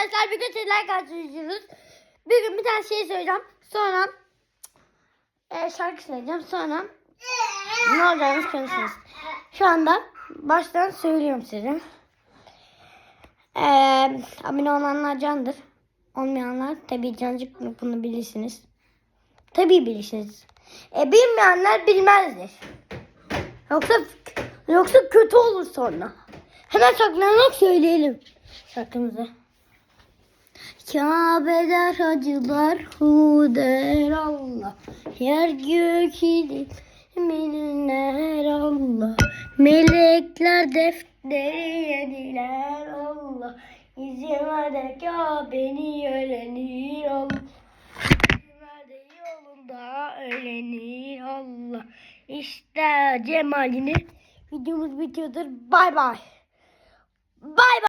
arkadaşlar, bugün sizlerle karşılaşıyoruz. Bugün bir tane şey söyleyeceğim. Sonra şarkı söyleyeceğim. Sonra ne olacağını konuşuruz. Şu anda baştan söylüyorum size. Abone olanlar candır. Olmayanlar tabii cancık, bunu bilirsiniz. Tabii bilirsiniz. Bilmeyenler bilmezdir. Yoksa kötü olur sonra. Hemen saklanarak söyleyelim şarkımızı. Kabe'ler hacılar hu der Allah. Yer gök ilimler Allah. Melekler defteri yediler Allah. İzin ver de Kabe'ni öğrenir Allah. İzin ver de yolunda öğrenir Allah. İşte cemalini. Videomuz bitiyordur. Bay bay.